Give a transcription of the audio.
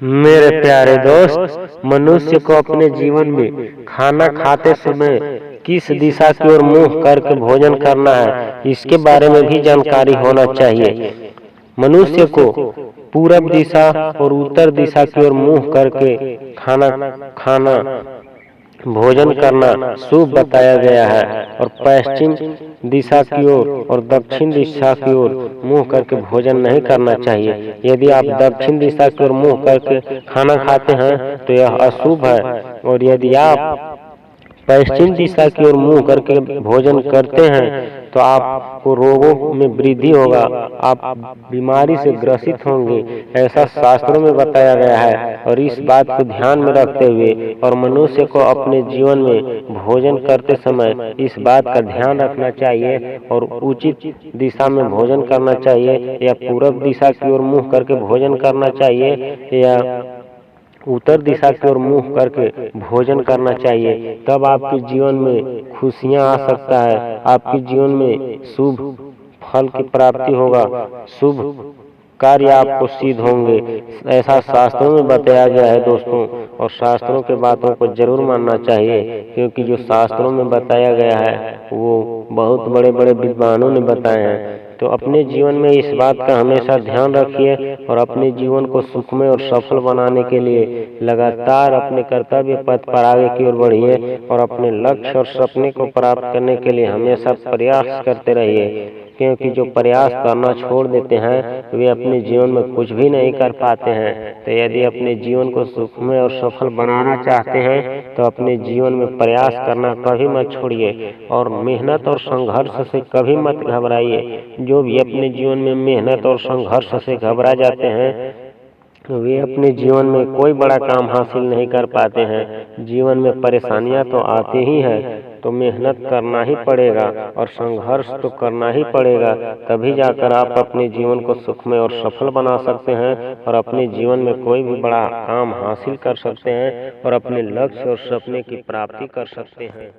मेरे प्यारे दोस्त, मनुष्य को अपने जीवन में खाना खाते समय किस दिशा की ओर मुंह करके भोजन करना है, इसके बारे में भी जानकारी होना चाहिए। मनुष्य को पूरब दिशा और उत्तर दिशा की ओर मुंह करके खाना भोजन करना शुभ बताया गया है और पश्चिम दिशा की ओर और दक्षिण दिशा की ओर मुंह करके भोजन नहीं करना चाहिए। यदि आप दक्षिण दिशा की ओर मुंह करके खाना खाते हैं तो यह अशुभ है, और यदि आप पश्चिम दिशा की ओर मुंह करके भोजन करते हैं तो आपको रोगों में वृद्धि होगा, आप बीमारी से ग्रसित होंगे, ऐसा शास्त्रों में बताया गया है। और इस बात को ध्यान में रखते हुए और मनुष्य को अपने जीवन में भोजन करते समय इस बात का ध्यान रखना चाहिए और उचित दिशा में भोजन करना चाहिए, या पूरब दिशा की ओर मुंह करके भोजन करना चाहिए या उत्तर दिशा की ओर मुंह करके भोजन करना चाहिए। तब आपके जीवन में खुशियां आ सकता है, आपके जीवन में शुभ फल की प्राप्ति होगा, शुभ कार्य आपको सिद्ध होंगे, ऐसा शास्त्रों में बताया गया है दोस्तों। और शास्त्रों के बातों को जरूर मानना चाहिए, क्योंकि जो शास्त्रों में बताया गया है वो बहुत बड़े बड़े विद्वानों ने बताए हैं। तो अपने जीवन में इस बात का हमेशा ध्यान रखिए और अपने जीवन को सुखमय और सफल बनाने के लिए लगातार अपने कर्तव्य पथ पर आगे की ओर बढ़िए और अपने लक्ष्य और सपने को प्राप्त करने के लिए हमेशा प्रयास करते रहिए, क्योंकि जो प्रयास करना छोड़ देते हैं वे अपने जीवन में कुछ भी नहीं कर पाते हैं। तो यदि अपने जीवन को सुखमय और सफल बनाना चाहते हैं तो अपने जीवन में प्रयास करना कभी मत छोड़िए और मेहनत और संघर्ष से कभी मत घबराइए। जो भी अपने जीवन में मेहनत और संघर्ष से घबरा जाते हैं वे अपने जीवन में कोई बड़ा काम हासिल नहीं कर पाते हैं। जीवन में परेशानियां तो आती ही हैं, तो मेहनत करना ही पड़ेगा और संघर्ष तो करना ही पड़ेगा, तभी जाकर आप अपने जीवन को सुखमय और सफल बना सकते हैं और अपने जीवन में कोई भी बड़ा काम हासिल कर सकते हैं और अपने लक्ष्य और सपने की प्राप्ति कर सकते हैं।